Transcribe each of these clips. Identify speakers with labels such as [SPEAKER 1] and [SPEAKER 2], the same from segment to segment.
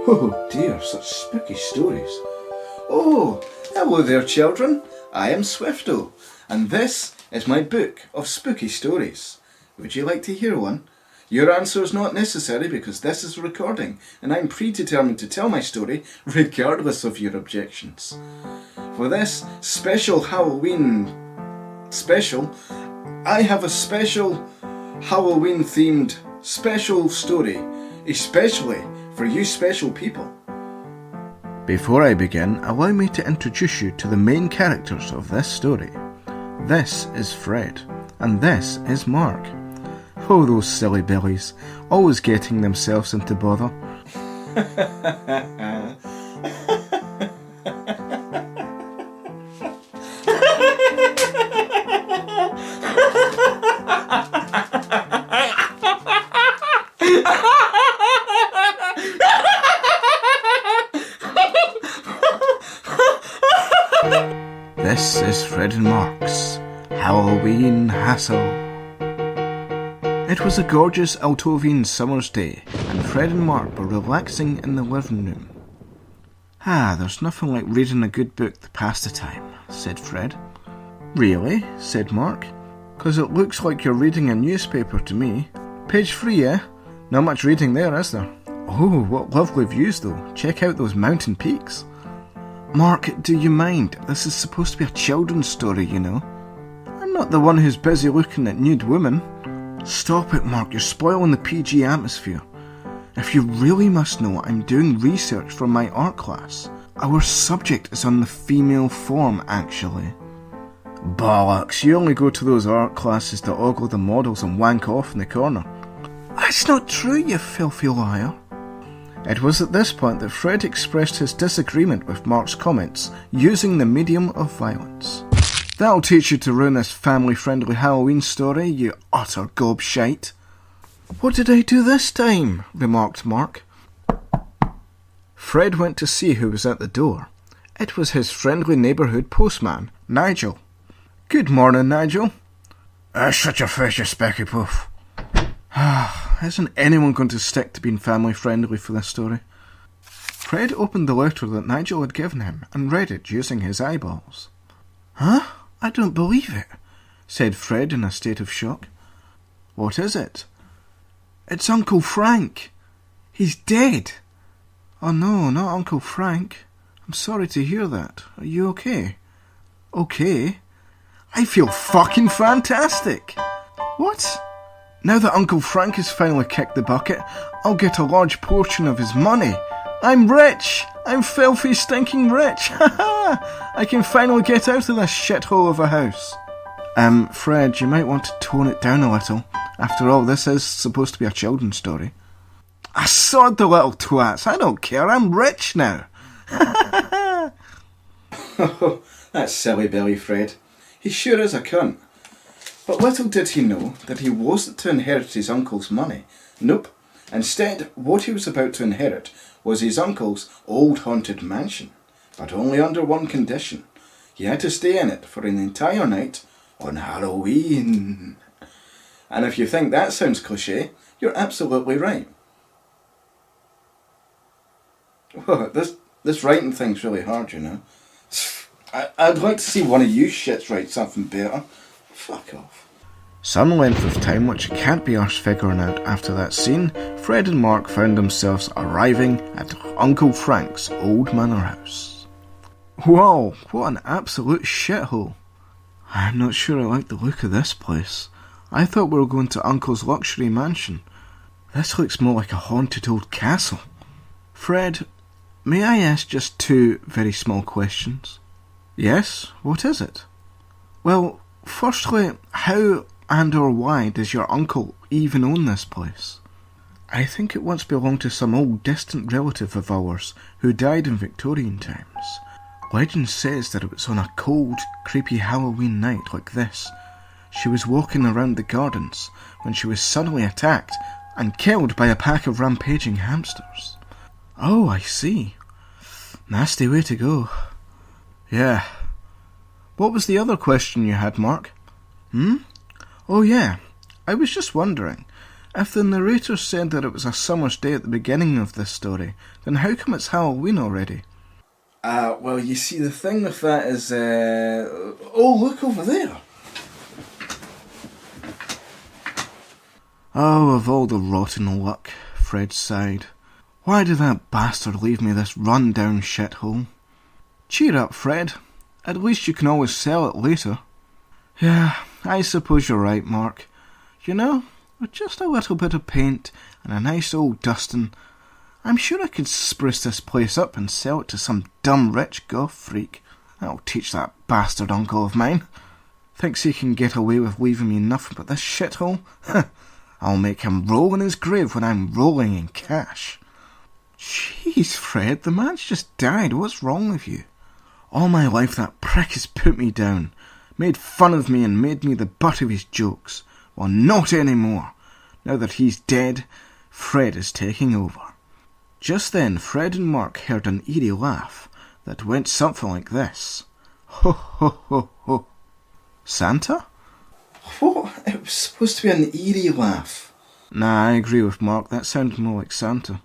[SPEAKER 1] Oh dear, such spooky stories. Oh, hello there children, I am Swifto, and this is my book of spooky stories. Would you like to hear one? Your answer is not necessary because this is a recording, and I'm predetermined to tell my story regardless of your objections. For this special Halloween special, I have a special Halloween themed special story, especially for you special people. Before I begin, allow me to introduce you to the main characters of this story. This is Fred, and this is Mark. Oh, those silly billies, always getting themselves into bother. This is Fred and Mark's Halloween Hassle. It was a gorgeous Altovian summer's day, and Fred and Mark were relaxing in the living room. There's nothing like reading a good book to pass the time, said Fred. Really? Said Mark. 'Cause it looks like you're reading a newspaper to me. Page 3, eh? Not much reading there, is there? Oh, what lovely views though. Check out those mountain peaks. Mark, do you mind? This is supposed to be a children's story, you know. I'm not the one who's busy looking at nude women. Stop it, Mark, you're spoiling the PG atmosphere. If you really must know, I'm doing research for my art class. Our subject is on the female form, actually. Bollocks, you only go to those art classes to ogle the models and wank off in the corner. That's not true, you filthy liar. It was at this point that Fred expressed his disagreement with Mark's comments, using the medium of violence. That'll teach you to ruin this family-friendly Halloween story, you utter gobshite. What did I do this time? Remarked Mark. Fred went to see who was at the door. It was his friendly neighbourhood postman, Nigel. Good morning, Nigel. Shut your face, you specky puff. Isn't anyone going to stick to being family-friendly for this story? Fred opened the letter that Nigel had given him and read it using his eyeballs. Huh? I don't believe it, said Fred in a state of shock. What is it? It's Uncle Frank. He's dead. Oh no, not Uncle Frank. I'm sorry to hear that. Are you okay? Okay? I feel fucking fantastic. What? Now that Uncle Frank has finally kicked the bucket, I'll get a large portion of his money. I'm rich! I'm filthy stinking rich! Ha ha! I can finally get out of this shithole of a house. Fred, you might want to tone it down a little. After all, this is supposed to be a children's story. I sod the little twats. I don't care. I'm rich now. Ha ha ha! That's silly Billy Fred. He sure is a cunt. But little did he know that he wasn't to inherit his uncle's money. Nope. Instead, what he was about to inherit was his uncle's old haunted mansion. But only under one condition. He had to stay in it for an entire night on Halloween. And if you think that sounds cliché, you're absolutely right. Well, this writing thing's really hard, you know. I'd like to see one of you shits write something better. Fuck off. Some length of time which can't be arsed figuring out after that scene, Fred and Mark found themselves arriving at Uncle Frank's old manor house. Whoa, what an absolute shithole. I'm not sure I like the look of this place. I thought we were going to Uncle's luxury mansion. This looks more like a haunted old castle. Fred, may I ask just 2 very small questions? Yes, what is it? Well, firstly, how and or why does your uncle even own this place? I think it once belonged to some old distant relative of ours who died in Victorian times. Legend says that it was on a cold, creepy Halloween night like this. She was walking around the gardens when she was suddenly attacked and killed by a pack of rampaging hamsters. Oh, I see. Nasty way to go. Yeah. What was the other question you had, Mark? Oh yeah, I was just wondering, If the narrator said that it was a summer's day at the beginning of this story, then how come it's Halloween already? Well, you see, the thing with that is, oh, look over there. Oh, of all the rotten luck, Fred sighed. Why did that bastard leave me this run-down shithole? Cheer up, Fred. At least you can always sell it later. Yeah, I suppose you're right, Mark. You know, with just a little bit of paint and a nice old dusting, I'm sure I could spruce this place up and sell it to some dumb rich goth freak. That'll teach that bastard uncle of mine. Thinks he can get away with leaving me nothing but this shithole? I'll make him roll in his grave when I'm rolling in cash. Jeez, Fred, the man's just died. What's wrong with you? All my life that prick has put me down, made fun of me and made me the butt of his jokes. Well, not anymore. Now that he's dead, Fred is taking over. Just then, Fred and Mark heard an eerie laugh that went something like this. Ho, ho, ho, ho. Santa? What? It was supposed to be an eerie laugh. Nah, I agree with Mark. That sounded more like Santa.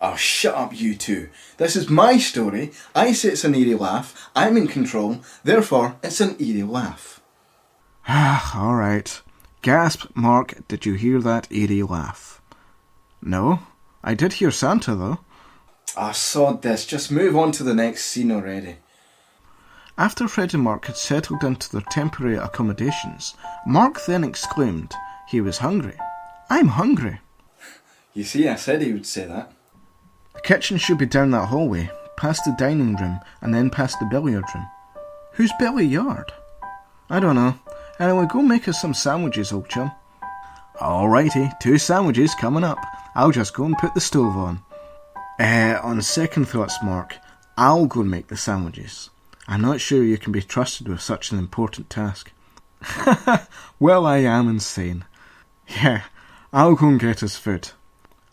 [SPEAKER 1] Oh, shut up, you two. This is my story. I say it's an eerie laugh. I'm in control. Therefore, it's an eerie laugh. Ah, all right. Gasp, Mark, did you hear that eerie laugh? No, I did hear Santa, though. Ah, sod this. Just move on to the next scene already. After Fred and Mark had settled into their temporary accommodations, Mark then exclaimed he was hungry. I'm hungry. You see, I said he would say that. The kitchen should be down that hallway, past the dining room, and then past the billiard room. Whose billiard? I don't know. Anyway, go make us some sandwiches, old chum. Alrighty, 2 sandwiches coming up. I'll just go and put the stove on. On second thoughts, Mark, I'll go and make the sandwiches. I'm not sure you can be trusted with such an important task. Well, I am insane. Yeah, I'll go and get us food.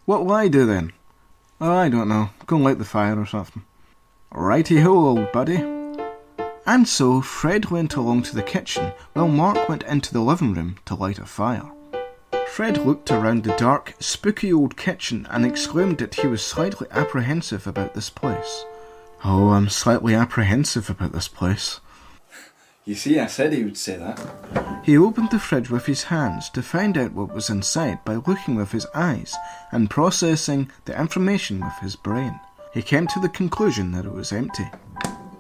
[SPEAKER 1] What will I do then? Oh, I don't know. Go and light the fire or something. Righty-ho, old buddy. And so Fred went along to the kitchen while Mark went into the living room to light a fire. Fred looked around the dark, spooky old kitchen and exclaimed that he was slightly apprehensive about this place. Oh, I'm slightly apprehensive about this place. You see, I said he would say that. He opened the fridge with his hands to find out what was inside by looking with his eyes and processing the information with his brain. He came to the conclusion that it was empty.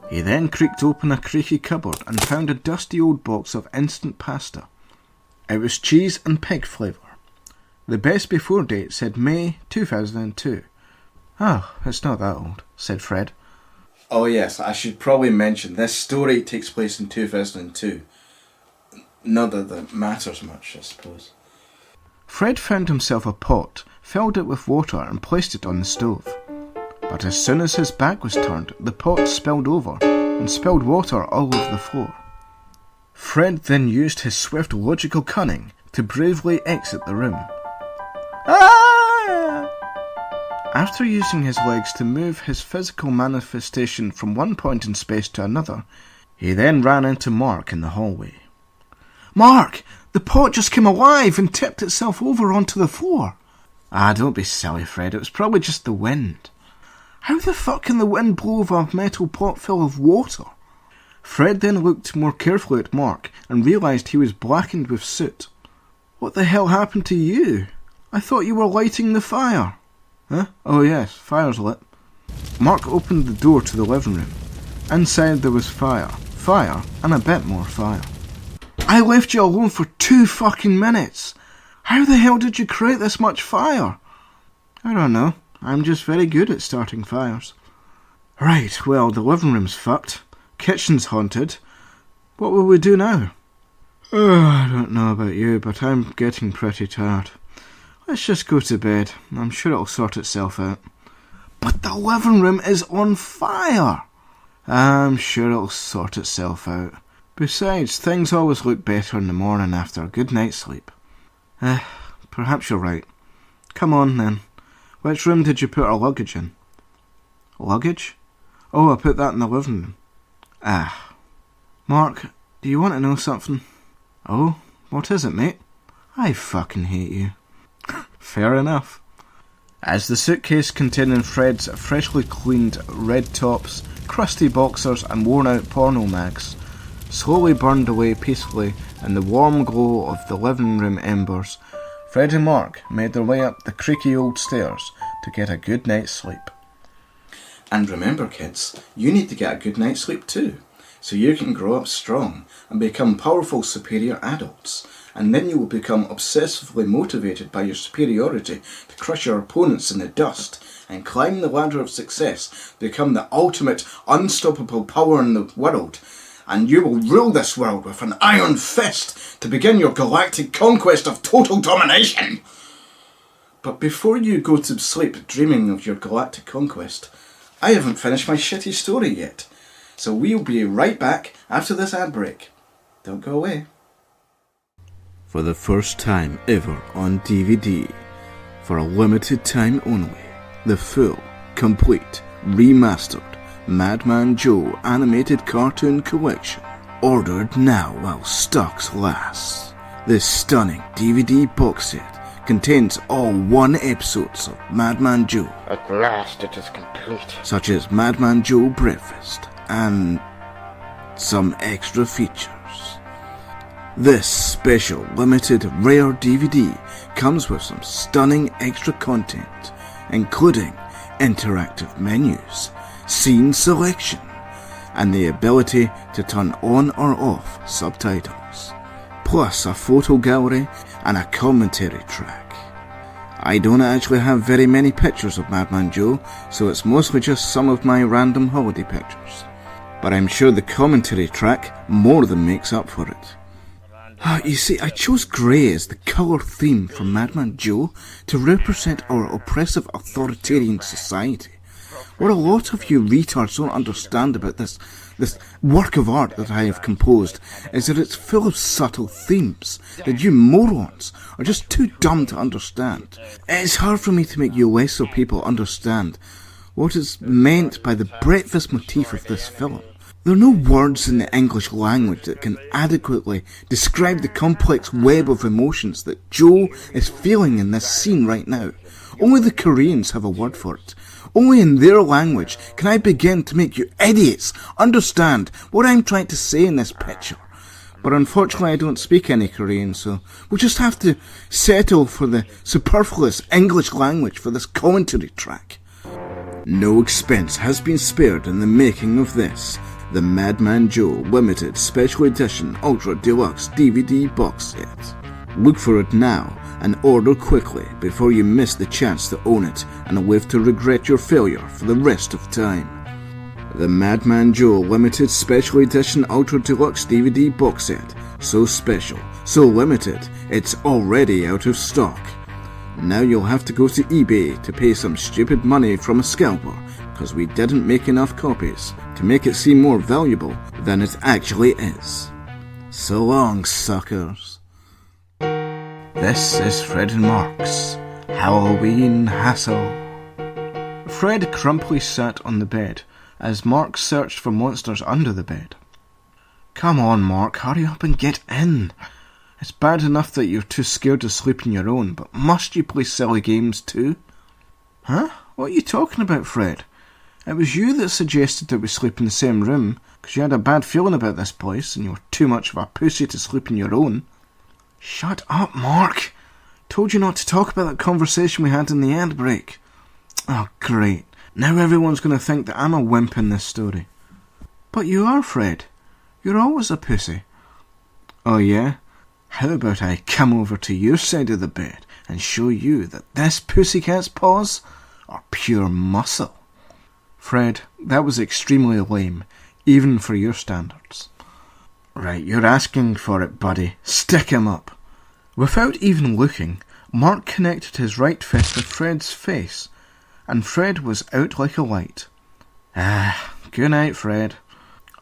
[SPEAKER 1] He then creaked open a creaky cupboard and found a dusty old box of instant pasta. It was cheese and pig flavour. The best before date said May 2002. Oh, it's not that old, said Fred. Oh yes, I should probably mention this story takes place in 2002. Not that that matters much, I suppose. Fred found himself a pot, filled it with water and placed it on the stove. But as soon as his back was turned, the pot spilled over and spilled water all over the floor. Fred then used his swift logical cunning to bravely exit the room. Ah! After using his legs to move his physical manifestation from one point in space to another, he then ran into Mark in the hallway. Mark! The pot just came alive and tipped itself over onto the floor. Ah, don't be silly, Fred. It was probably just the wind. How the fuck can the wind blow over a metal pot full of water? Fred then looked more carefully at Mark and realised he was blackened with soot. What the hell happened to you? I thought you were lighting the fire. Huh? Oh yes, fire's lit. Mark opened the door to the living room. Inside there was fire, and a bit more fire. I left you alone for 2 fucking minutes. How the hell did you create this much fire? I don't know. I'm just very good at starting fires. Right, well, the living room's fucked. Kitchen's haunted. What will we do now? I don't know about you, but I'm getting pretty tired. Let's just go to bed. I'm sure it'll sort itself out. But the living room is on fire! I'm sure it'll sort itself out. Besides, things always look better in the morning after a good night's sleep. Perhaps you're right. Come on, then. Which room did you put our luggage in? Luggage? Oh, I put that in the living room. Mark, do you want to know something? Oh, what is it, mate? I fucking hate you. Fair enough. As the suitcase containing Fred's freshly cleaned red tops, crusty boxers and worn-out porno mags slowly burned away peacefully in the warm glow of the living room embers, Fred and Mark made their way up the creaky old stairs to get a good night's sleep. And remember, kids, you need to get a good night's sleep too, so you can grow up strong and become powerful, superior adults. And then you will become obsessively motivated by your superiority to crush your opponents in the dust and climb the ladder of success, become the ultimate unstoppable power in the world. And you will rule this world with an iron fist to begin your galactic conquest of total domination. But before you go to sleep dreaming of your galactic conquest, I haven't finished my shitty story yet. So we'll be right back after this ad break. Don't go away. For the first time ever on DVD, for a limited time only, the full, complete, remastered Madman Joe animated cartoon collection. Ordered now while stocks last. This stunning DVD box set contains all 1 episodes of Madman Joe.
[SPEAKER 2] At last it is complete.
[SPEAKER 1] Such as Madman Joe Breakfast and some extra features. This special, limited, rare DVD comes with some stunning extra content, including interactive menus, scene selection, and the ability to turn on or off subtitles, plus a photo gallery and a commentary track. I don't actually have very many pictures of Madman Joe, so it's mostly just some of my random holiday pictures. But I'm sure the commentary track more than makes up for it. You see, I chose grey as the colour theme for Madman Joe to represent our oppressive authoritarian society. What a lot of you retards don't understand about this work of art that I have composed is that it's full of subtle themes that you morons are just too dumb to understand. It's hard for me to make you lesser people understand what is meant by the breakfast motif of this film. There are no words in the English language that can adequately describe the complex web of emotions that Joe is feeling in this scene right now. Only the Koreans have a word for it. Only in their language can I begin to make you idiots understand what I'm trying to say in this picture. But unfortunately I don't speak any Korean, so we'll just have to settle for the superfluous English language for this commentary track. No expense has been spared in the making of this, the Madman Joe Limited Special Edition Ultra Deluxe DVD box set. Look for it now and order quickly before you miss the chance to own it and live to regret your failure for the rest of time. The Madman Joe Limited Special Edition Ultra Deluxe DVD box set. So special, so limited, it's already out of stock. Now you'll have to go to eBay to pay some stupid money from a scalper because we didn't make enough copies to make it seem more valuable than it actually is. So long, suckers. This is Fred and Mark's Halloween Hassle. Fred crumply sat on the bed as Mark searched for monsters under the bed. Come on, Mark, hurry up and get in. It's bad enough that you're too scared to sleep on your own, but must you play silly games too? Huh? What are you talking about, Fred? It was you that suggested that we sleep in the same room, because you had a bad feeling about this place, and you were too much of a pussy to sleep on your own. Shut up, Mark. Told you not to talk about that conversation we had in the ad break. Oh, great. Now everyone's going to think that I'm a wimp in this story. But you are, Fred. You're always a pussy. Oh, yeah? How about I come over to your side of the bed and show you that this pussycat's paws are pure muscle? Fred, that was extremely lame, even for your standards. Right, you're asking for it, buddy. Stick him up. Without even looking, Mark connected his right fist with Fred's face, and Fred was out like a light. Good night, Fred.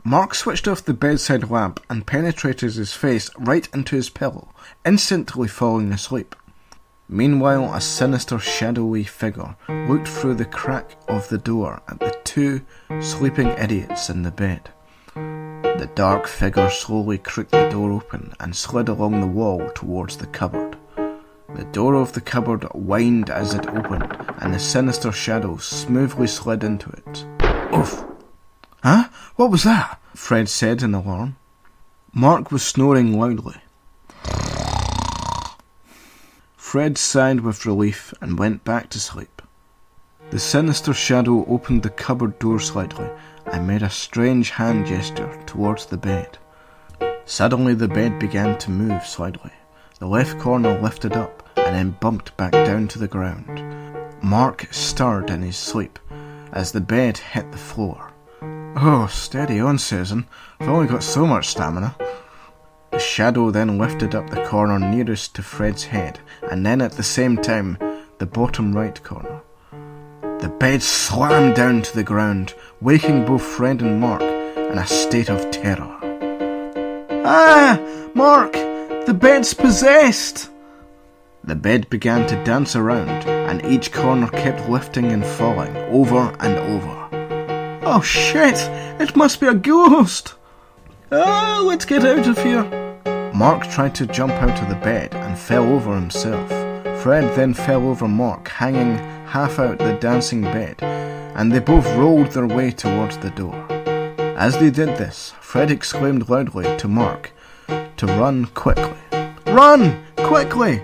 [SPEAKER 1] Mark switched off the bedside lamp and penetrated his face right into his pillow, instantly falling asleep. Meanwhile, a sinister, shadowy figure looked through the crack of the door at the two sleeping idiots in the bed. The dark figure slowly creaked the door open and slid along the wall towards the cupboard. The door of the cupboard whined as it opened, and the sinister shadow smoothly slid into it. Oof! Huh? What was that? Fred said in alarm. Mark was snoring loudly. Fred sighed with relief and went back to sleep. The sinister shadow opened the cupboard door slightly and made a strange hand gesture towards the bed. Suddenly the bed began to move slightly. The left corner lifted up and then bumped back down to the ground. Mark stirred in his sleep as the bed hit the floor. Oh, steady on, Susan. I've only got so much stamina. The shadow then lifted up the corner nearest to Fred's head, and then at the same time, the bottom right corner. The bed slammed down to the ground, waking both Fred and Mark in a state of terror. Ah! Mark! The bed's possessed! The bed began to dance around, and each corner kept lifting and falling, over and over. Oh shit! It must be a ghost! Ah, let's get out of here! Mark tried to jump out of the bed and fell over himself. Fred then fell over Mark, hanging half out the dancing bed, and they both rolled their way towards the door. As they did this, Fred exclaimed loudly to Mark to run quickly. Run! Quickly!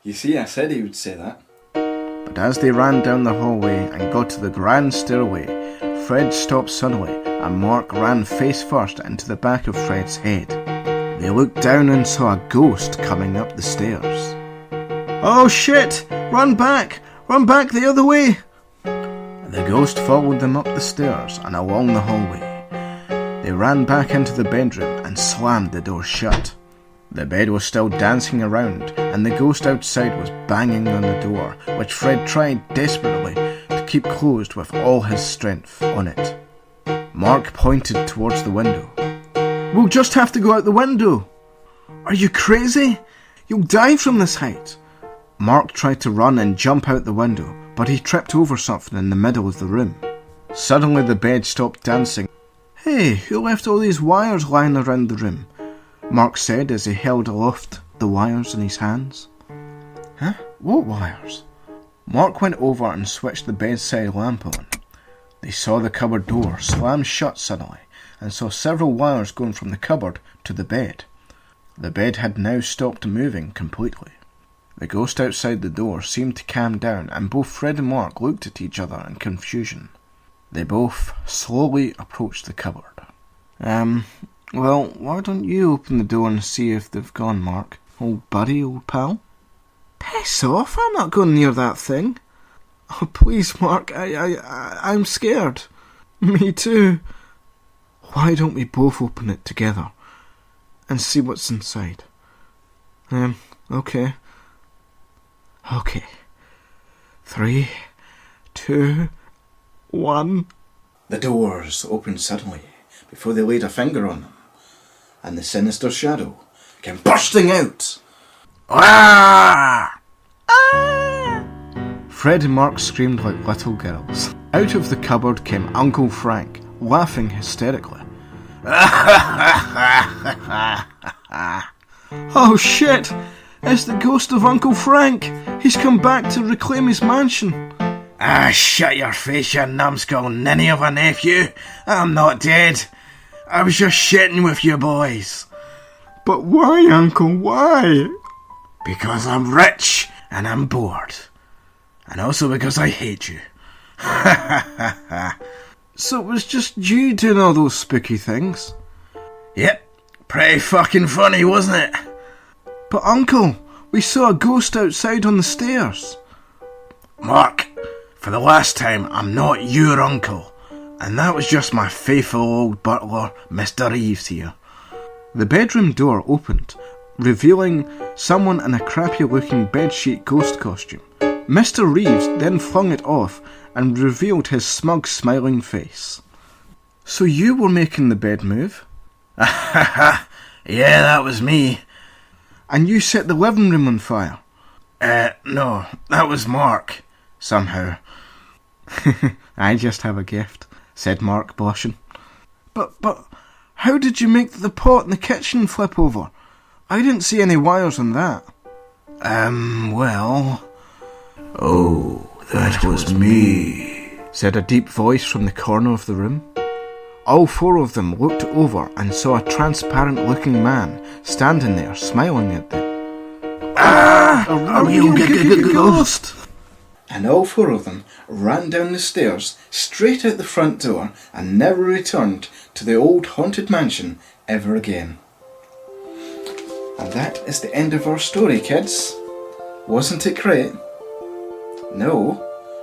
[SPEAKER 3] You see, I said he would say that.
[SPEAKER 1] But as they ran down the hallway and got to the grand stairway, Fred stopped suddenly and Mark ran face first into the back of Fred's head. They looked down and saw a ghost coming up the stairs. Oh shit! Run back! Run back the other way! The ghost followed them up the stairs and along the hallway. They ran back into the bedroom and slammed the door shut. The bed was still dancing around, and the ghost outside was banging on the door, which Fred tried desperately to keep closed with all his strength on it. Mark pointed towards the window. We'll just have to go out the window. Are you crazy? You'll die from this height. Mark tried to run and jump out the window, but he tripped over something in the middle of the room. Suddenly the bed stopped dancing. Hey, who left all these wires lying around the room? Mark said as he held aloft the wires in his hands. Huh? What wires? Mark went over and switched the bedside lamp on. They saw the cupboard door slam shut suddenly and saw several wires going from the cupboard to the bed. The bed had now stopped moving completely. The ghost outside the door seemed to calm down, and both Fred and Mark looked at each other in confusion. They both slowly approached the cupboard. Well, why don't you open the door and see if they've gone, Mark? Old buddy, old pal? Piss off, I'm not going near that thing. Oh, please, Mark, I'm scared. Me too. Why don't we both open it together and see what's inside? Okay. Okay. 3, 2, 1.
[SPEAKER 3] The doors opened suddenly before they laid a finger on them, and the sinister shadow came bursting out.
[SPEAKER 1] Ah! Ah! Fred and Mark screamed like little girls. Out of the cupboard came Uncle Frank, laughing hysterically. Oh shit! It's the ghost of Uncle Frank! He's come back to reclaim his mansion. Ah, shut your face, you numbskull ninny of a nephew. I'm not dead. I was just shitting with you boys. But why, Uncle, why? Because I'm rich and I'm bored. And also because I hate you. So it was just you doing all those spooky things? Yep, pretty fucking funny, wasn't it? But Uncle, we saw a ghost outside on the stairs. Mark, for the last time, I'm not your uncle. And that was just my faithful old butler, Mr. Reeves here. The bedroom door opened, revealing someone in a crappy-looking bedsheet ghost costume. Mr. Reeves then flung it off and revealed his smug, smiling face. So you were making the bed move? Yeah, that was me. And you set the living room on fire? No, that was Mark, somehow. I just have a gift, said Mark, blushing. But how did you make the pot in the kitchen flip over? I didn't see any wires on that. Well...
[SPEAKER 3] Oh, that was me,
[SPEAKER 1] said a deep voice from the corner of the room. All four of them looked over and saw a transparent-looking man standing there, smiling at them.
[SPEAKER 3] A real ghost! And all four of them ran down the stairs, straight out the front door, and never returned to the old haunted mansion ever again. And that is the end of our story, kids. Wasn't it great? No?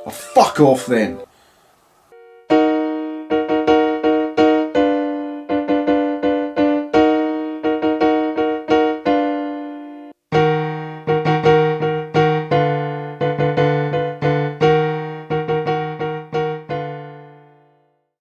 [SPEAKER 3] Oh, fuck off then!